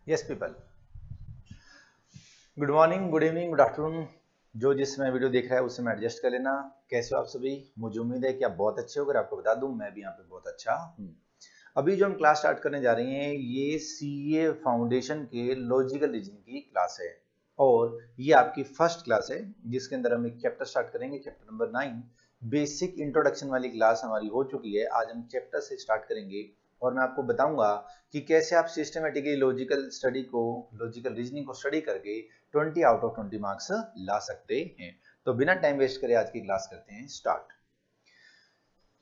Yes people, good morning, good evening, good afternoon. जो जिस समय वीडियो देख रहा है उससे मैं एडजस्ट कर लेना। कैसे हो आप सभी? मुझे उम्मीद है कि आप बहुत अच्छे हो। अगर आपको बता दूं, मैं भी यहाँ पे बहुत अच्छा हूँ। अभी जो हम क्लास स्टार्ट करने जा रहे हैं ये सीए फाउंडेशन के लॉजिकल रीजनिंग की क्लास है और ये आपकी फर्स्ट क्लास है जिसके अंदर हम एक चैप्टर स्टार्ट करेंगे, चैप्टर नंबर 9। बेसिक इंट्रोडक्शन वाली क्लास हमारी हो चुकी है, आज हम चैप्टर से स्टार्ट करेंगे और मैं आपको बताऊंगा कि कैसे आप सिस्टमेटिकली लॉजिकल रीजनिंग को स्टडी करके 20 आउट ऑफ 20 मार्क्स ला सकते हैं। तो बिना टाइम वेस्ट करे आज की क्लास करते हैं स्टार्ट।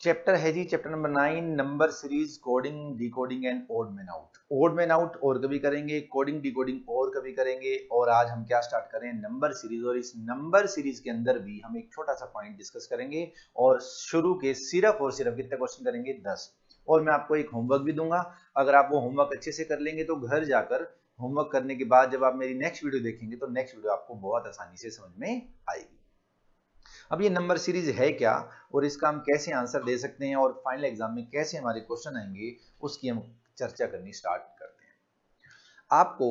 चैप्टर है जी, chapter number 9, number series, coding, decoding and odd man out. Odd man out और कभी करेंगे, कोडिंग डिकोडिंग और कभी करेंगे, और आज हम क्या स्टार्ट करें, नंबर सीरीज। और इस नंबर सीरीज के अंदर भी हम एक छोटा सा पॉइंट डिस्कस करेंगे और शुरू के सिर्फ और सिर्फ कितने क्वेश्चन करेंगे, 10। और मैं आपको एक होमवर्क भी दूंगा, अगर आप वो होमवर्क अच्छे से कर लेंगे तो घर जाकर होमवर्क करने के बाद जब आप मेरी नेक्स्ट वीडियो देखेंगे तो नेक्स्ट वीडियो आपको बहुत आसानी से समझ में आएगी। अब ये नंबर सीरीज है क्या और इसका हम कैसे आंसर दे सकते हैं और फाइनल एग्जाम में कैसे हमारे क्वेश्चन आएंगे, उसकी हम चर्चा करनी स्टार्ट करते हैं। आपको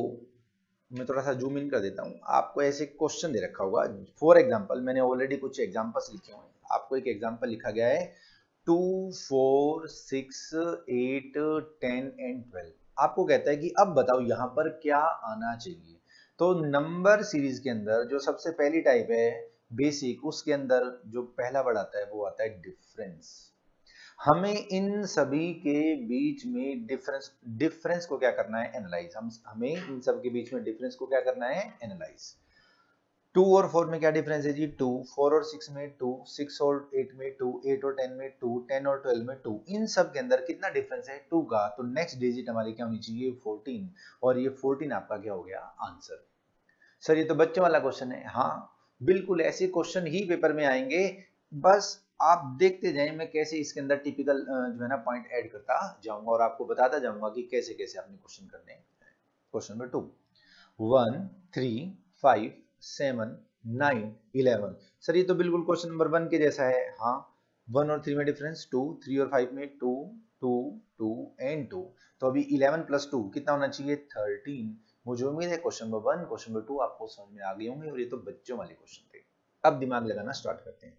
मैं थोड़ा सा जूम इन कर देता हूं। आपको ऐसे क्वेश्चन दे रखा होगा, फॉर एग्जांपल मैंने ऑलरेडी कुछ एग्जांपल्स लिखे हुए हैं। आपको एक एग्जांपल लिखा गया है 2, 4, 6, 8, 10 एंड 12। आपको कहता है कि अब बताओ यहां पर क्या आना चाहिए। तो नंबर सीरीज के अंदर जो सबसे पहली टाइप है बेसिक, उसके अंदर जो पहला वर्ड आता है वो आता है डिफरेंस। हमें इन सभी के बीच में डिफरेंस को क्या करना है, एनालाइज। हमें इन सब के बीच में डिफरेंस को क्या करना है, एनालाइज। 2 और 4 में क्या डिफरेंस है जी, 2। 4 और 6 में 2, 6 और 8 में 2, 8 और 10 में 2, 10 और 12 में 2। इन सब के अंदर कितना डिफरेंस है, 2 का। तो नेक्स्ट डिजिट हमारी क्या होनी चाहिए, 14। और ये 14 आपका क्या हो गया, आंसर। सर ये तो बच्चों वाला क्वेश्चन है। हाँ बिल्कुल, ऐसे क्वेश्चन ही पेपर में आएंगे। बस आप देखते जाएं, मैं कैसे इसके अंदर टिपिकल जो है ना पॉइंट ऐड करता जाऊंगा और आपको बताता जाऊंगा कि कैसे कैसे आपने क्वेश्चन करने हैं। Question number 2, 1, 3, 5, 7, 9, 11। सर ये तो बिल्कुल क्वेश्चन नंबर 1 के जैसा है। हाँ 1 और 3 में डिफरेंस 2, 3 और 5 में 2, 2, 2 एंड 2। तो अभी 11 प्लस 2 कितना होना चाहिए, 13। मुझे उम्मीद है क्वेश्चन नंबर 1, क्वेश्चन नंबर 2 आपको समझ में आ गए होंगे और ये तो बच्चों वाले क्वेश्चन थे। अब दिमाग लगाना स्टार्ट करते हैं।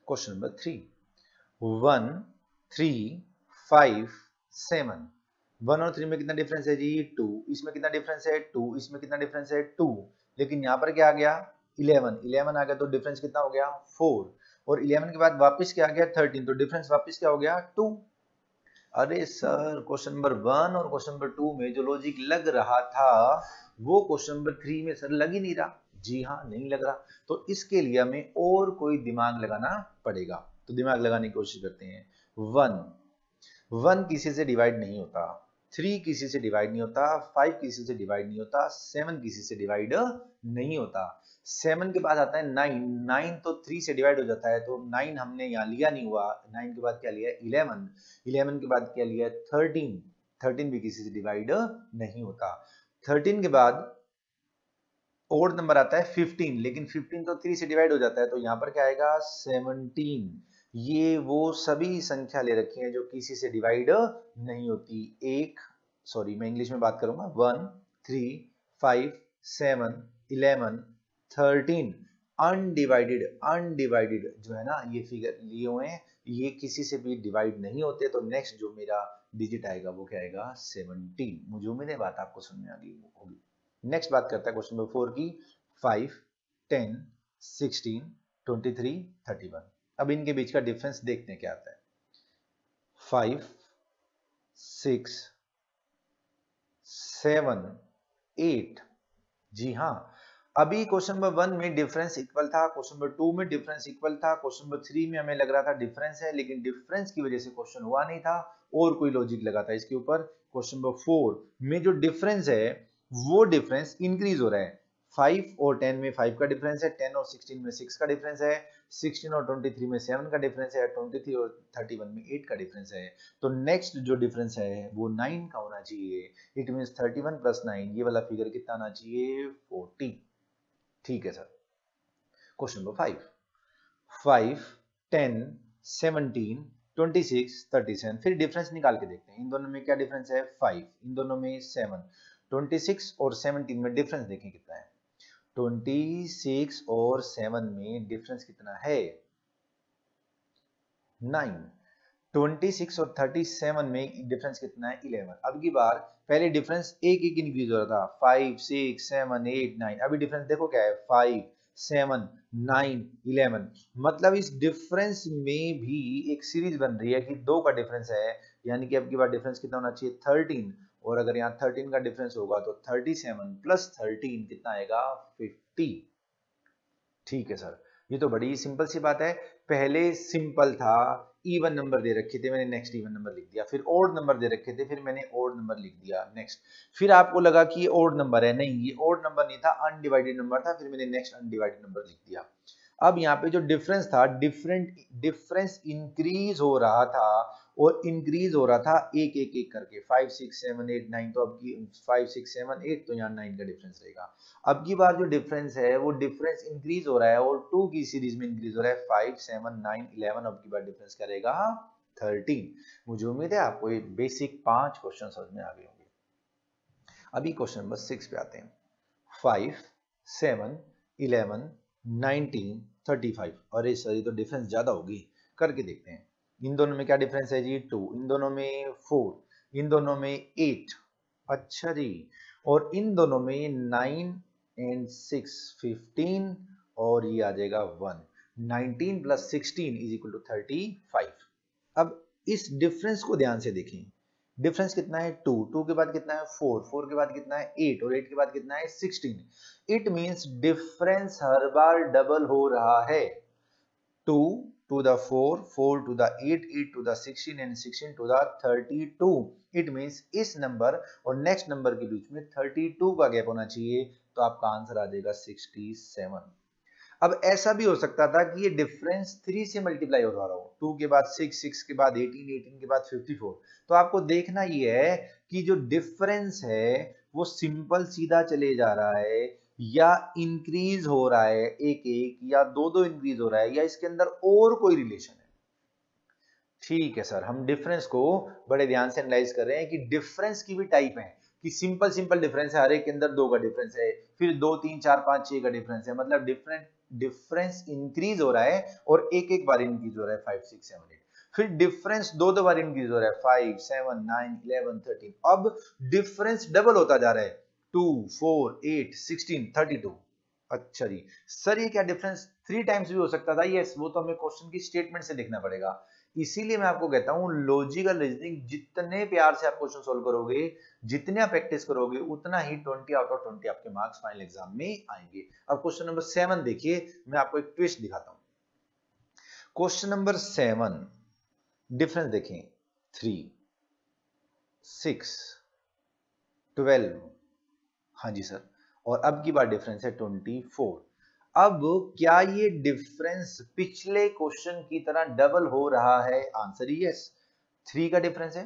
Question number 3, 1, 3, 5, 7। 1 और 3 में कितना डिफरेंस है जी, 2। इसमें कितना डिफरेंस है, 2। इसमें कितना डिफरेंस है, 2। लेकिन यहाँ पर क्या आ गया, 11। 11 आ गया तो डिफरेंस कितना हो गया, 4। और 11 के बाद वापस क्या आ गया, 13। तो डिफरेंस वापस क्या हो गया, 2। अरे सर क्वेश्चन नंबर 1 और क्वेश्चन नंबर 2 में जो लॉजिक लग रहा था वो क्वेश्चन नंबर 3 में सर लग ही नहीं रहा। जी हाँ, नहीं लग रहा। तो इसके लिए हमें और कोई दिमाग लगाना पड़ेगा। तो दिमाग लगाने की कोशिश करते हैं। 1 किसी से डिवाइड नहीं होता, 3 किसी से डिवाइड नहीं होता, 5 किसी से डिवाइड नहीं होता, 7 किसी से डिवाइड नहीं होता। 7 के बाद आता है 9। 9 तो 3 से डिवाइड हो जाता है, तो 9 हमने यहाँ लिया नहीं हुआ। 9 के बाद क्या लिया, 11। 11 के बाद क्या लिया, 13। 13 भी किसी से डिवाइड नहीं होता। 13 के बाद ओड नंबर आता है 15, लेकिन 15 तो 3 से डिवाइड हो जाता है, तो यहाँ पर क्या आएगा, 17। ये वो सभी संख्या ले रखी है जो किसी से डिवाइड नहीं होती। एक, सॉरी मैं इंग्लिश में बात करूंगा, 1, 3, 5, 7, 11, 13 अनडिवाइडेड। अनडिवाइडेड जो है ना ये फिगर लिए हुए हैं, ये किसी से भी डिवाइड नहीं होते। तो नेक्स्ट जो मेरा डिजिट आएगा वो क्या आएगा, 17। मुझे उम्मीद है बात आपको समझ में आ गई होगी। नेक्स्ट बात करता है क्वेश्चन नंबर 4 की। 5, 10, 16, 23, 31। अब इनके बीच का डिफरेंस देखते हैं क्या आता है। 5, 6, 7, 8। जी हाँ, अभी क्वेश्चन नंबर 1 में डिफरेंस इक्वल था, क्वेश्चन नंबर 2 में डिफरेंस इक्वल था, क्वेश्चन नंबर 3 में हमें लग रहा था डिफरेंस है, लेकिन डिफरेंस की वजह से क्वेश्चन हुआ नहीं था और कोई लॉजिक लगा था इसके ऊपर। क्वेश्चन नंबर 4 में जो डिफरेंस है वो डिफरेंस इंक्रीज हो रहा है। 5 और 10 में 5 का डिफरेंस है, 10 और 16 में 6 का डिफरेंस है, 16 और 23 में 7 का डिफरेंस है, 23 और 31 में 8 का डिफरेंस है। तो नेक्स्ट जो डिफरेंस है वो 9 का होना चाहिए। इट मींस 31 प्लस 9, ये वाला फिगर कितना आना चाहिए, 40। ठीक है सर। Question number 5, 5, 10, 17, 26, 37। फिर डिफरेंस निकाल के देखते हैं, इन दोनों में क्या डिफरेंस है 5, इन दोनों में 7। 26 और 17 में डिफरेंस देखें कितना है। 26 और 7 में डिफरेंस कितना है 9। 26 और 37 में डिफरेंस कितना है 11। अब की बार पहले डिफरेंस एक एक इंक्रीज हो रहा था 5, 6, 7, 8, 9। अभी डिफरेंस देखो क्या है 5, 7, 9, 11। मतलब इस डिफरेंस में भी एक सीरीज बन रही है कि दो का डिफरेंस है, यानी कि अब की बार डिफरेंस कितना होना चाहिए 13। और अगर यहाँ 13 का डिफरेंस होगा तो 37 प्लस 13 कितना आएगा 50। ठीक है सर, ये तो बड़ी सिंपल सी बात है। पहले सिंपल था, इवन नंबर दे रखे थे, मैंने नेक्स्ट इवन नंबर लिख दिया। फिर ओड नंबर दे रखे थे, फिर मैंने ओड नंबर लिख दिया नेक्स्ट। फिर आपको लगा कि ये ओड नंबर है, नहीं ये ओड नंबर नहीं था, अनडिवाइडेड नंबर था, फिर मैंने नेक्स्ट अनडिवाइडेड नंबर लिख दिया। अब यहाँ पे जो डिफरेंस था, डिफरेंस इंक्रीज हो रहा था और इंक्रीज हो रहा था एक एक एक करके 5, 6, 7, 8, 9। तो अब की 5, 6, 7, 8 तो यहाँ 9 का डिफरेंस रहेगा। अब की बार जो डिफरेंस है वो डिफरेंस इंक्रीज हो रहा है और 2 की सीरीज में इंक्रीज हो रहा है 5, 7, 9, 11। अब की बार डिफरेंस करेगा 13। मुझे उम्मीद है आपको ये बेसिक 5 क्वेश्चन समझ में आ गए होंगे। अभी क्वेश्चन नंबर 6 पे आते हैं। 5, 7, 11, 19, 35। अरे सर ये तो डिफरेंस ज्यादा होगी, करके देखते हैं। इन दोनों में क्या डिफरेंस है जी 2, इन दोनों में 4, इन दोनों में 8। अच्छा जी, और इन दोनों में 9 एंड 6 15 और ये आ जाएगा 1। 19 प्लस 16 इज इक्वल टू 35। अब इस डिफरेंस को ध्यान से देखें। डिफरेंस कितना है 2, 2 के बाद कितना है 4, 4 के बाद कितना है 8 और 8 के बाद कितना है 16। It means difference her bar double हो रहा है। 2 to the 4, 4 to the 8, 8 to the 16 and 16 to the 32। It means इस नंबर और नेक्स्ट नंबर के बीच में 32 का गैप होना चाहिए, तो आपका आंसर आ जाएगा 67। अब ऐसा भी हो सकता था कि ये डिफरेंस 3 से मल्टीप्लाई हो रहा हो, 2 के बाद 6, 6 के बाद 18, 18 के बाद 54। तो आपको देखना ये है कि जो डिफरेंस है वो सिंपल सीधा चले जा रहा है या इंक्रीज हो रहा है एक एक, या दो दो इंक्रीज हो रहा है, या इसके अंदर और कोई रिलेशन है। ठीक है सर, हम डिफरेंस को बड़े ध्यान से एनालाइज कर रहे हैं कि डिफरेंस की भी टाइप है कि सिंपल सिंपल डिफरेंस है, हर एक के अंदर 2 का डिफरेंस है, फिर 2, 3, 4, 5, 6 का डिफरेंस है। मतलब डिफरेंस इंक्रीज हो रहा है और एक एक बार इंक्रीज हो रहा है 5, 6, 7, 8। फिर डिफरेंस दो दो बार इंक्रीज हो रहा है 5, 7, 9, 11, 13। अब डिफरेंस डबल होता जा रहा है 2, 4, 8, 16, 32। अच्छा जी सर, ये क्या डिफरेंस 3 टाइम्स भी हो सकता था? यस, वो तो हमें क्वेश्चन की स्टेटमेंट से देखना पड़ेगा। इसीलिए मैं आपको कहता हूं लॉजिकल रीजनिंग जितने प्यार से आप क्वेश्चन सोल्व करोगे, जितने आप प्रैक्टिस करोगे, उतना ही 20 आउट ऑफ 20 आपके मार्क्स फाइनल एग्जाम में आएंगे। अब क्वेश्चन नंबर 7 देखिए, मैं आपको एक ट्विस्ट दिखाता हूं। क्वेश्चन नंबर 7 डिफरेंस देखें 3, 6, 12। हाँ जी सर, और अब की बार डिफरेंस है 24। अब क्या ये डिफरेंस पिछले क्वेश्चन की तरह डबल हो रहा है? Answer yes. 3 का डिफरेंस है,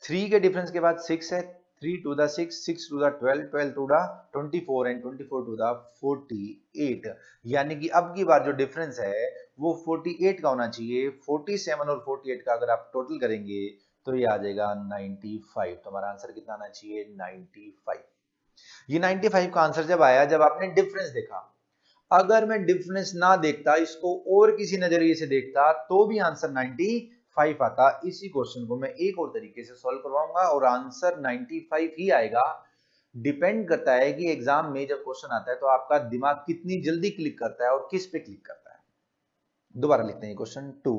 3 के डिफरेंस के बाद 6 है, 3 to the 6, 6 to the 12, 12 to the 24 and 24 to the 48। यानी कि अब की बार जो डिफरेंस है वो 48 का होना चाहिए। 47 और 48 का अगर आप टोटल करेंगे तो ये आ जाएगा 95। तो हमारा आंसर कितना आना चाहिए 95। ये 95 का आंसर जब आया जब आपने डिफरेंस देखा। अगर मैं डिफरेंस ना देखता, इसको और किसी नजरिए से देखता, तो भी आंसर 95 आता। इसी क्वेश्चन को मैं एक और तरीके से सॉल्व करवाऊंगा और आंसर 95 ही आएगा। डिपेंड करता है कि एग्जाम में जब क्वेश्चन आता है तो आपका दिमाग कितनी जल्दी क्लिक करता है और किस पे क्लिक करता है। दोबारा लिखते हैं क्वेश्चन 2,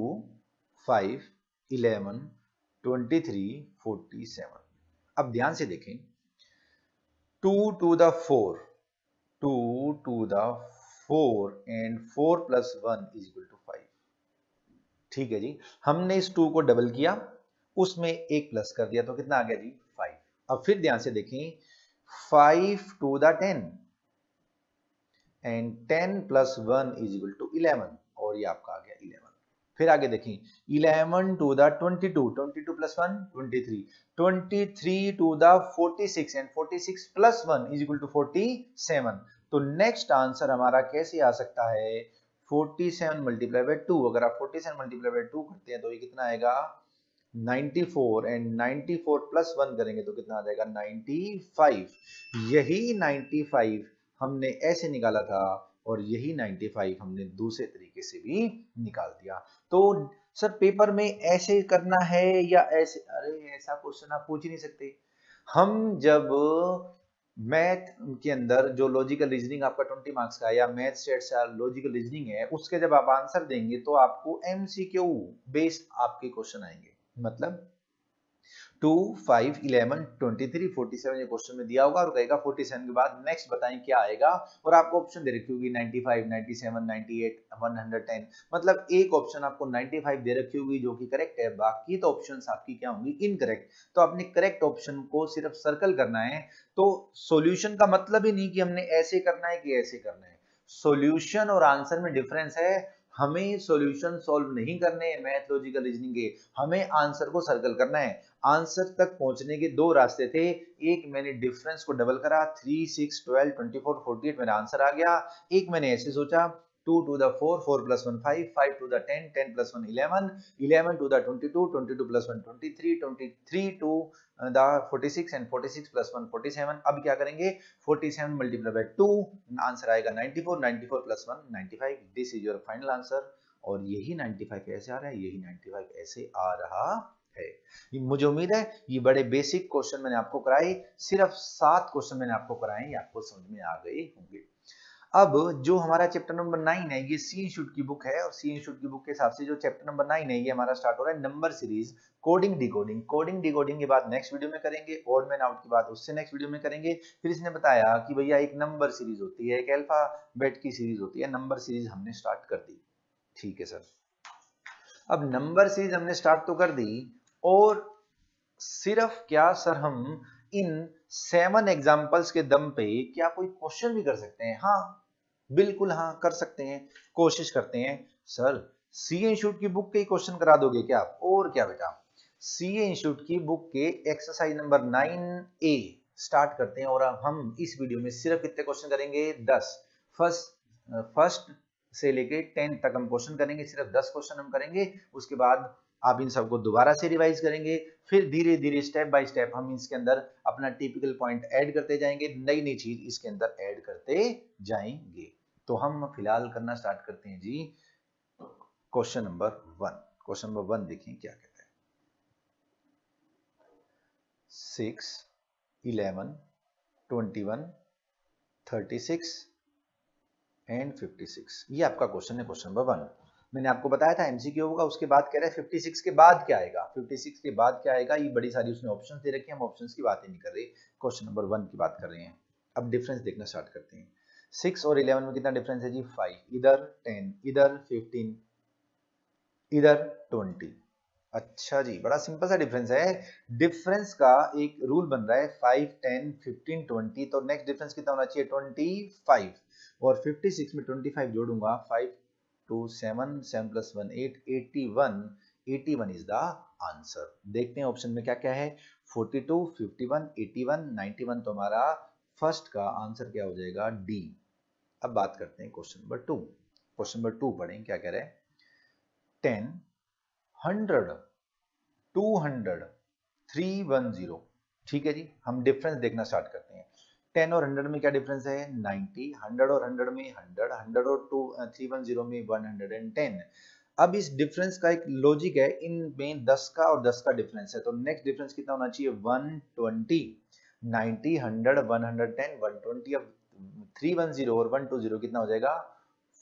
5, 11, 23, 47। अब ध्यान से देखें, 2 to the 4, 2 to the 4 and 4 plus 1 is equal to 5। ठीक है जी, हमने इस 2 को डबल किया, उसमें एक प्लस कर दिया, तो कितना आ गया जी 5। अब फिर ध्यान से देखें, 5 to the 10 and 10 plus 1 is equal to 11 और ये आपका आ गया 11। फिर आगे देखें, 11 to the 22, 22 plus 1 23, 23 to the 46 and 46 plus 1 is equal to 47। तो नेक्स्ट आंसर हमारा कैसे आ सकता है 47 मल्टीप्लाई बाय 2, अगर आप 47 मल्टीप्लाई बाय 2 करते हैं तो ये कितना आएगा 94, एंड 94 प्लस 1 करेंगे तो कितना आ जाएगा 95। यही 95 हमने ऐसे निकाला था और यही 95 हमने दूसरे तरीके से भी निकाल दिया। तो सर पेपर में ऐसे करना है या ऐसे, अरे ऐसा क्वेश्चन आप पूछ ही नहीं सकते। हम जब मैथ के अंदर जो लॉजिकल रीजनिंग आपका 20 मार्क्स का है या मैथ स्टेट्स या लॉजिकल रीजनिंग है, उसके जब आप आंसर देंगे तो आपको एमसीक्यू बेस्ड आपके क्वेश्चन आएंगे। मतलब 2, 5, 11, 23, 47 ये क्वेश्चन में दिया होगा और कहेगा 47 के बाद नेक्स्ट बताएं क्या आएगा, और आपको ऑप्शन दे रखी होगी 95, 97, 98, 110। मतलब एक ऑप्शन आपको 95 दे रखी होगी जो कि करेक्ट है, बाकी तो ऑप्शंस आपकी क्या होंगी इनकरेक्ट। तो आपने करेक्ट ऑप्शन को सिर्फ सर्कल करना है। तो सॉल्यूशन का मतलब ही नहीं कि हमने ऐसे करना है कि ऐसे करना है। सॉल्यूशन और आंसर में डिफरेंस है। हमें सॉल्यूशन सॉल्व नहीं करने हैं मैथ लॉजिकल रीजनिंग के, हमें आंसर को सर्कल करना है। आंसर तक पहुंचने के दो रास्ते थे, एक मैंने डिफरेंस को डबल करा 3, 6, 12, 24, 48 मेरा आंसर आ गया। एक मैंने ऐसे सोचा 2 to the 4, 4 plus 1 5, 5 to the 10, 10 plus 1 11, 11 to the 22, 22 plus 1 23, 23 to the 46 and 46 plus 1 47। अब क्या करेंगे 47 मल्टीप्लाई बाय 2, आंसर आएगा 94, 94 plus 1 95। This is your final answer. और यही 95 ऐसे आ रहा है, यही 95 ऐसे आ रहा है। मुझे उम्मीद है ये बड़े बेसिक क्वेश्चन मैंने आपको कराए, सिर्फ 7 क्वेश्चन मैंने आपको कराए, ये आपको समझ में आ गए होंगे। अब जो हमारा चैप्टर नंबर 9 है, ये सी इंस्टीट्यूट की बुक है, और सी इंस्टीट्यूट की बुक के हिसाब से जो चैप्टर नंबर 9 है ये हमारा स्टार्ट हो रहा है number series coding decoding. Coding decoding के बाद नेक्स्ट वीडियो में करेंगे, ऑड मैन आउट के बाद उससे नेक्स्ट वीडियो में करेंगे। फिर इसने बताया कि भैया एक नंबर सीरीज होती है, एक अल्फाबेट की सीरीज होती है, नंबर सीरीज हमने स्टार्ट कर दी। ठीक है सर, अब नंबर सीरीज हमने स्टार्ट तो कर दी, और सिर्फ क्या सर हम इन 7 एग्जांपल्स के दम पे क्या कोई क्वेश्चन भी कर सकते हैं? हाँ बिल्कुल, हाँ कर सकते हैं, कोशिश करते हैं। सर सी इंस्टीट्यूट की बुक के क्वेश्चन करा दोगे क्या आप? और क्या बेटा, सी इंस्टीट्यूट की बुक के एक्सरसाइज नंबर 9A स्टार्ट करते हैं, और हम इस वीडियो में सिर्फ कितने क्वेश्चन करेंगे 10। फर्स्ट से लेके 10 तक हम क्वेश्चन करेंगे, सिर्फ 10 क्वेश्चन हम करेंगे। उसके बाद आप इन सबको दोबारा से रिवाइज करेंगे, फिर धीरे धीरे स्टेप बाय स्टेप हम इसके अंदर अपना टिपिकल पॉइंट ऐड करते जाएंगे, नई नई चीज इसके अंदर ऐड करते जाएंगे। तो हम फिलहाल करना स्टार्ट करते हैं जी क्वेश्चन नंबर 1। क्वेश्चन नंबर 1 देखें क्या कहता है। 6, 11, 21, 36 एंड 56, ये आपका क्वेश्चन है, क्वेश्चन नंबर 1। मैंने आपको बताया था एमसीक्यू होगा, उसके बाद कह रहा है 56 के बाद क्या आएगा, 56 के बाद क्या आएगा, ये बड़ी सारी उसने ऑप्शंस दे रखे हैं, हम ऑप्शंस की बात ही नहीं कर रहे, क्वेश्चन नंबर 1 की बात कर रहे हैं। अब डिफरेंस देखना स्टार्ट करते हैं। 6 और 11 में कितना डिफरेंस है जी 5, इधर 10, इधर 15, इधर 20। अच्छा जी, बड़ा सिंपल सा डिफरेंस है। डिफरेंस का एक रूल बन रहा है 5, 10, 15, 20, तो नेक्स्ट डिफरेंस कितना होना चाहिए 25, और 56 में 25 जोड़ूंगा 5 2 7, 7 plus 1 8, 81, 81 इज द आंसर। देखते हैं ऑप्शन में क्या क्या है, 42, 51, 81, 91, तो हमारा फर्स्ट का आंसर क्या हो जाएगा डी। अब बात करते हैं क्वेश्चन नंबर 2। क्वेश्चन नंबर 2 पढ़ें क्या कह रहे हैं, 10, 100, 200, 310। ठीक है जी, हम डिफरेंस देखना स्टार्ट करते हैं। 10 और 100 में क्या डिफरेंस है 90, 100 और 100 में 100, 100 और 310 में 110। अब इस डिफरेंस का एक लॉजिक है, इनमें 10 का और 10 का डिफरेंस है, तो नेक्स्ट डिफरेंस कितना होना चाहिए 120। 90, 100, 110, 120। अब 310 और 120 कितना हो जाएगा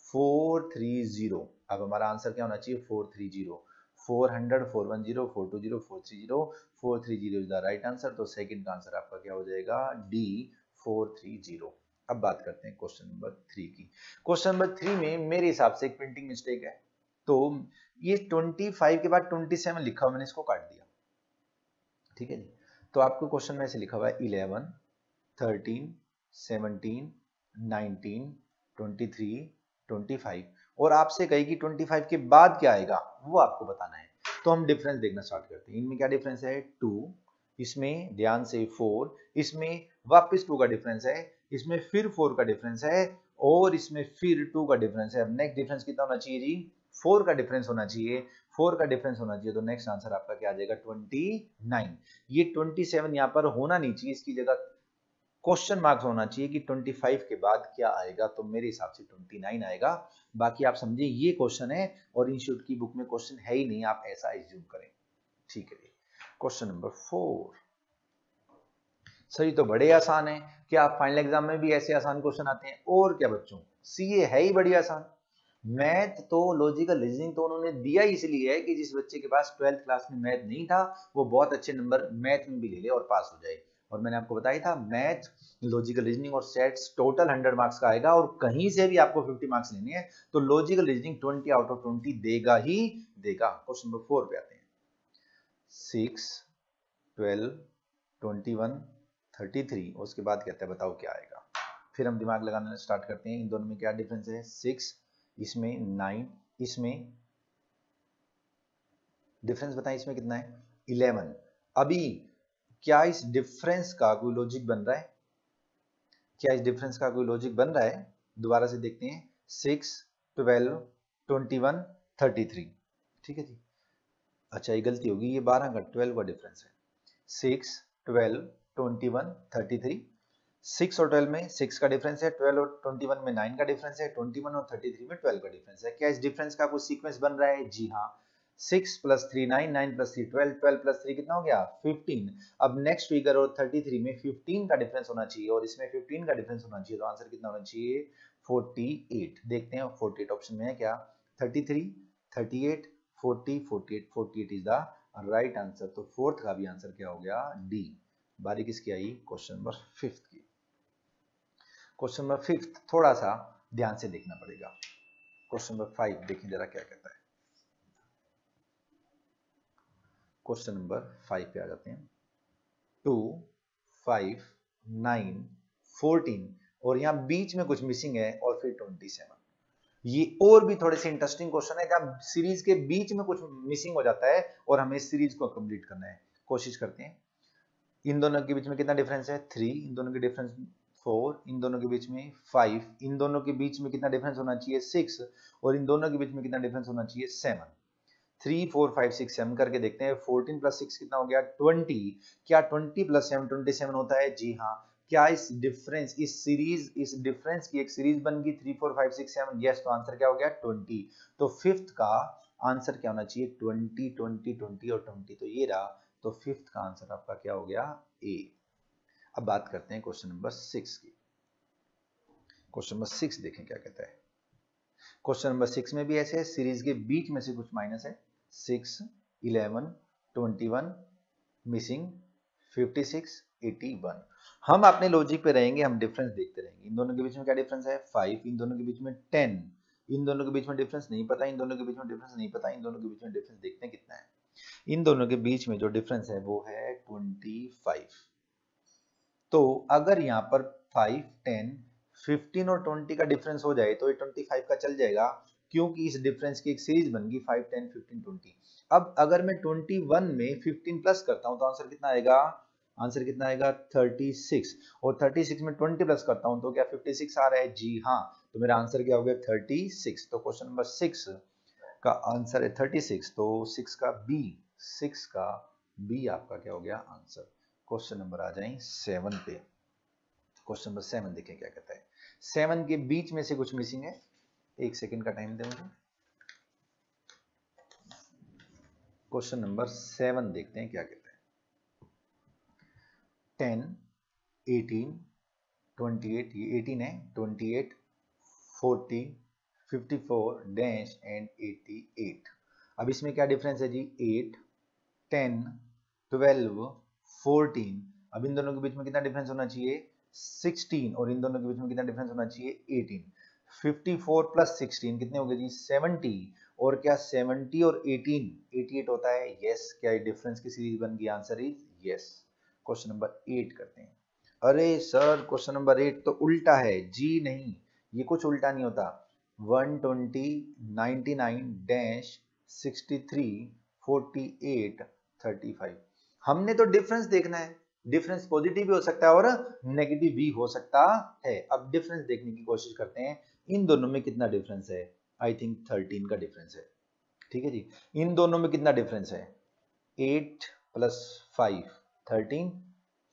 430। अब हमारा आंसर क्या होना चाहिए 430। 400, 410, 420, 430, 430 इज द राइट आंसर। तो सेकंड का आंसर आपका क्या हो जाएगा डी 430। अब बात करते हैं क्वेश्चन नंबर 3 की। क्वेश्चन नंबर 3 में मेरे हिसाब से एक प्रिंटिंग मिस्टेक है, तो ये 25 के बाद 27 लिखा हुआ, मैंने इसको काट दिया। ठीक है जी, तो आपको क्वेश्चन में ऐसे लिखा हुआ है 11, 13, 17, 19, 23, 25, और आपसे कही कि 25 के बाद क्या आएगा वो आपको बताना है। तो हम डिफरेंस देखना स्टार्ट करते हैं। इनमें क्या डिफरेंस है 2, इसमें ध्यान से 4, इसमें वापस 2 का डिफरेंस है, इसमें फिर 4 का डिफरेंस है, और इसमें फिर 2 का डिफरेंस है। अब नेक्स्ट डिफरेंस कितना होना चाहिए जी? 4 का डिफरेंस होना चाहिए। 4 का डिफरेंस होना चाहिए, तो नेक्स्ट आंसर आपका क्या आ जाएगा? 29। ये 27 यहाँ पर होना नहीं चाहिए, इसकी जगह क्वेश्चन मार्क्स होना चाहिए कि 25 के बाद क्या आएगा, तो मेरे हिसाब से 29 आएगा। बाकी आप समझिए ये क्वेश्चन है और इंस्टीट्यूट की बुक में क्वेश्चन है ही नहीं, आप ऐसा एज्यूम करें। ठीक है, क्वेश्चन नंबर 4। सर ये तो बड़े आसान है, क्या आप फाइनल एग्जाम में भी ऐसे आसान क्वेश्चन आते हैं? और क्या बच्चों, सीए है ही बड़ी आसान। मैथ तो लॉजिकल रीजनिंग तो उन्होंने दिया इसलिए है कि जिस बच्चे के पास 12th क्लास में मैथ नहीं था वो बहुत अच्छे नंबर मैथ में भी ले ले और पास हो जाए। और मैंने आपको बताया था मैथ, लॉजिकल रीजनिंग और सेट्स टोटल 100 मार्क्स का आएगा और कहीं से भी आपको 50 मार्क्स लेने हैं तो लॉजिकल रीजनिंग 20 आउट ऑफ 20 देगा ही देगा। क्वेश्चन नंबर 4 पे आते हैं। 6, 12, 21, 33 और उसके बाद कहता है बताओ क्या आएगा। फिर हम दिमाग लगाना स्टार्ट करते हैं, इन दोनों में क्या डिफरेंस है? 6, इसमें 9, इसमें डिफरेंस बताएं, इसमें कितना है? 11। अभी क्या इस डिफरेंस का कोई लॉजिक बन रहा है? क्या इस डिफरेंस का कोई लॉजिक बन रहा है? दोबारा से देखते हैं। 6, 12, 21, 33। ठीक है जी। अच्छा ये गलती होगी, ये 12 का 12 का डिफरेंस है। 6, 12, 21, 33। 6 और 12 में 6 का डिफरेंस है, 12 और 21 में 9 का डिफरेंस है, 21 और 33 में 12 का डिफरेंस है। क्या इस डिफरेंस का कोई सीक्वेंस बन रहा है? जी हाँ। 6 + 3 9, 9 + 3 12, 12 + 3 कितना हो गया? 15। अब नेक्स्ट फिगर और 33 में 15 का डिफरेंस होना चाहिए और इसमें 15 का डिफरेंस होना चाहिए, तो आंसर कितना होना चाहिए? 48। देखते हैं 48 ऑप्शन में है क्या? 33, 38, 40, 48, 48 इज द राइट आंसर। तो फोर्थ का भी आंसर क्या हो गया? डी। बारी किसकी आई? क्वेश्चन नंबर 5 की। क्वेश्चन नंबर 5 थोड़ा सा ध्यान से देखना पड़ेगा। क्वेश्चन नंबर 5 देखें जरा क्या कहता है। क्वेश्चन नंबर 5 पे आ जाते हैं। 2, 5, 9, 14 और यहाँ बीच में कुछ मिसिंग है और फिर 27। ये और भी थोड़े से इंटरेस्टिंग क्वेश्चन है जब सीरीज के बीच में कुछ मिसिंग हो जाता है और हमें इस सीरीज को कंप्लीट करना है। कोशिश करते हैं। इन दोनों के बीच में कितना डिफरेंस है? 3। इन दोनों के डिफरेंस 4। इन दोनों के बीच में 5। इन दोनों के बीच में कितना डिफरेंस होना चाहिए? 6। और इन दोनों के बीच में कितना डिफरेंस होना चाहिए? 7। 3, 4, 5, 6, 7 करके देखते हैं। 14 + 6 कितना हो गया? 20। क्या 20 + 7 27 होता है? जी हाँ। क्या इस डिफरेंस, इस सीरीज, इस डिफरेंस की एक सीरीज बन गई 3, 4, 5, 6, 7? यस। तो आंसर क्या हो गया? 20। तो फिफ्थ का आंसर क्या होना चाहिए? 20, 20, 20 और 20। तो ये रहा। तो फिफ्थ का आंसर आपका क्या हो गया? ए। अब बात करते हैं क्वेश्चन नंबर 6 की। क्वेश्चन नंबर 6 देखें क्या कहता है। क्वेश्चन नंबर 6 में भी ऐसे है, सीरीज के बीच में से कुछ माइनस है। 6, 11, 21 मिसिंग, 56, 81। हम अपने लॉजिक पे रहेंगे, हम डिफरेंस देखते रहेंगे। इन दोनों के बीच में क्या डिफरेंस है? 5। इन दोनों के बीच में 10। इन दोनों के बीच में डिफरेंस नहीं पता, इन दोनों के बीच में डिफरेंस नहीं पता, इन दोनों के बीच में डिफरेंस देखते हैं कितना है। इन दोनों के बीच में जो डिफरेंस है वो है 25। तो अगर यहाँ पर 5, 10, 15 और 20 का डिफरेंस हो जाए तो ये 25 का चल जाएगा, क्योंकि इस डिफरेंस की एक सीरीज बन गई 5, 10, 15, 20। अब अगर मैं 21 में 15 प्लस करता हूं तो आंसर कितना आएगा? आंसर कितना आएगा? 36। और 36 में 20 प्लस करता हूं तो क्या 56 आ रहा है? जी हाँ। तो मेरा आंसर क्या हो गया? 36। तो क्वेश्चन नंबर 6 का आंसर है 36। तो 6 का बी, 6 का बी आपका क्या हो गया? आंसर। क्वेश्चन नंबर आ जाए 7 पे। क्वेश्चन नंबर 7 देखें क्या कहता है। 7 के बीच में से कुछ मिसिंग है। एक सेकंड का टाइम दें मुझे। क्वेश्चन नंबर 7 देखते हैं क्या कहता है। 10, 18, 28, ये 18 है, 28, 40, 54 डैश एंड 88। अब इसमें क्या डिफरेंस है जी? 8, 10, 12, 14। अब इन दोनों के बीच में कितना डिफरेंस होना चाहिए? 16। और इन दोनों के बीच में कितना डिफरेंस होना चाहिए? 18। 54 + 16 कितने हो गए जी? 70। और क्या 70 और 18 88 होता है? यस। क्या ये डिफरेंस की सीरीज बन गई? Answer is yes. Question number 8 करते हैं। अरे सर क्वेश्चन नंबर 8 तो उल्टा है जी। नहीं, ये कुछ उल्टा नहीं होता। 120, 99 डैश 63, 48, 35। हमने तो डिफरेंस देखना है, डिफरेंस पॉजिटिव भी हो सकता है और नेगेटिव भी हो सकता है। अब डिफरेंस देखने की कोशिश करते हैं, इन दोनों में कितना डिफरेंस है। आई थिंक 13 का डिफरेंस है, ठीक है जी। इन दोनों में कितना डिफरेंस है, 8 + 5 13,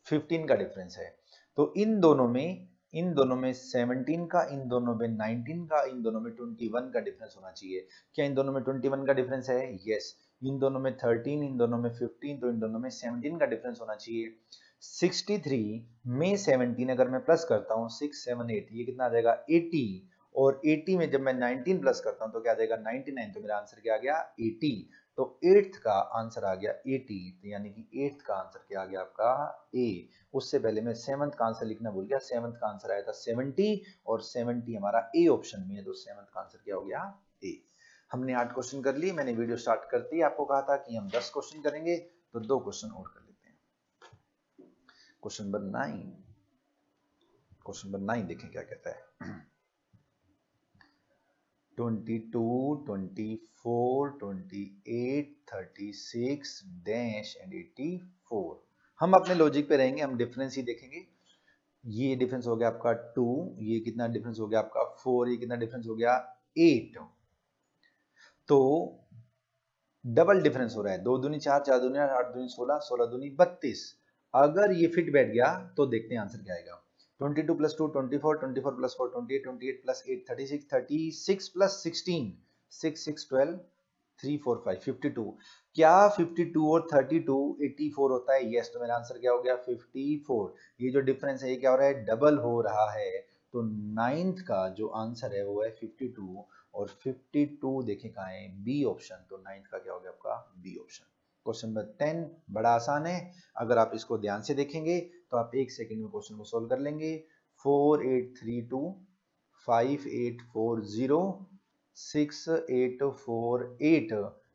15 का डिफरेंस है। तो इन दोनों में 17 का, इन दोनों में 19 का, इन दोनों में 21 का डिफरेंस होना चाहिए। क्या इन दोनों में 21 का डिफरेंस है? यस। इन दोनों में 13, इन दोनों में 15, तो इन दोनों में 17 का डिफरेंस होना चाहिए। 63 में 17 अगर मैं प्लस करता हूँ 6 7 8, ये कितना आ जाएगा 80, और 80 में जब मैं 19 प्लस करता हूँ तो क्या आ जाएगा 99, तो मेरा आंसर क्या आ गया 80। तो 8th का आंसर आ गया 80, तो यानी कि 8th का आंसर क्या आ गया आपका ए। उससे पहले मैं 7th का आंसर लिखना भूल गया, 7th का आंसर आया था 70, और 70 हमारा ए ऑप्शन में है, तो 7th का आंसर क्या हो गया ए। हमने 8 क्वेश्चन कर लिए, मैंने वीडियो स्टार्ट करती आपको कहा था कि हम 10 क्वेश्चन करेंगे, तो 2 क्वेश्चन और कर लेते हैं। क्वेश्चन नंबर 9 देखें क्या कहता है। 22, 24, 28, 36 डैश एंड 84। हम अपने लॉजिक पे रहेंगे, हम डिफरेंस ही देखेंगे। ये डिफरेंस हो गया आपका 2, ये कितना डिफरेंस हो गया आपका 4, ये कितना डिफरेंस हो गया 8। तो डबल डिफरेंस हो रहा है, 2 दूनी 4, 4 दूनी 8, 8 दूनी 16, 16 दूनी 32। अगर ये फिट बैठ गया तो देखते हैं आंसर क्या आएगा। 22 + 2 24, 24 + 4 28, 28 + 8 36, 36 + 16 6 6 12 3 4 5 52। क्या 52 और 32 84 होता है? यस। तो मेरा आंसर क्या हो गया 54। ये जो डिफरेंस है ये क्या हो रहा है, डबल हो रहा है। तो 9th का जो आंसर है वो है 52, और 52 देखें कहाँ है, बी ऑप्शन। तो 9th का क्या हो गया आपका बी ऑप्शन। क्वेश्चन नंबर 10 बड़ा आसान है, अगर आप इसको ध्यान से देखेंगे तो आप 1 सेकंड में क्वेश्चन को सोल्व कर लेंगे। 4832 5840 6848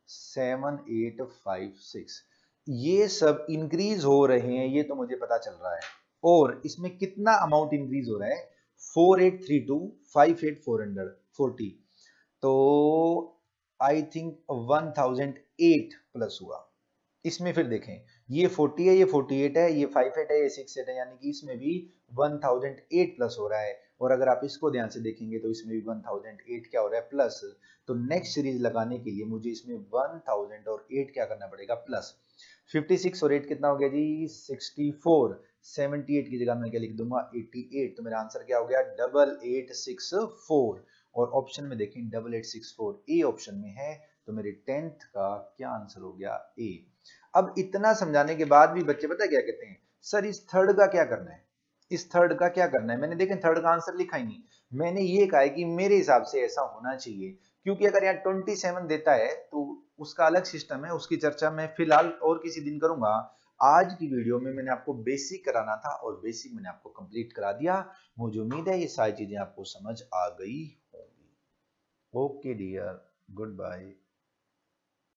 7856, ये सब इंक्रीज हो रहे हैं, ये तो मुझे पता चल रहा है। और इसमें कितना अमाउंट इंक्रीज हो रहा है, 4832 58440, तो आई थिंक 1008 प्लस हुआ। इसमें फिर देखें, ये 40 है, ये 48 है, ये 58 है, ये 68 है, यानी कि इसमें भी 1008 प्लस हो रहा है। और अगर आप इसको ध्यान से देखेंगे तो इसमें भी 1008 क्या हो रहा है प्लस। तो नेक्स्ट सीरीज लगाने के लिए मुझे इसमें 1000 और 8 क्या करना पड़ेगा प्लस। 56 और 8 कितना हो गया जी 64, 78 की जगह मैं क्या लिख दूंगा 88। तो मेरा आंसर क्या हो गया 8864, और ऑप्शन में देखें 8864 ए ऑप्शन में है। तो मेरे 10th का क्या आंसर हो गया ए। अब इतना समझाने के बाद भी बच्चे पता है क्या कहते हैं, सर इस थर्ड का क्या करना है, इस थर्ड का क्या करना है। मैंने देखें थर्ड का आंसर लिखा ही नहीं, मैंने ये कहा है कि मेरे हिसाब से ऐसा होना चाहिए, क्योंकि अगर यहाँ 27 देता है तो उसका अलग सिस्टम है, उसकी चर्चा मैं फिलहाल और किसी दिन करूंगा। आज की वीडियो में मैंने आपको बेसिक कराना था और बेसिक मैंने आपको कंप्लीट करा दिया। मुझे उम्मीद है ये सारी चीजें आपको समझ आ गई होंगी। Okay dear, good bye.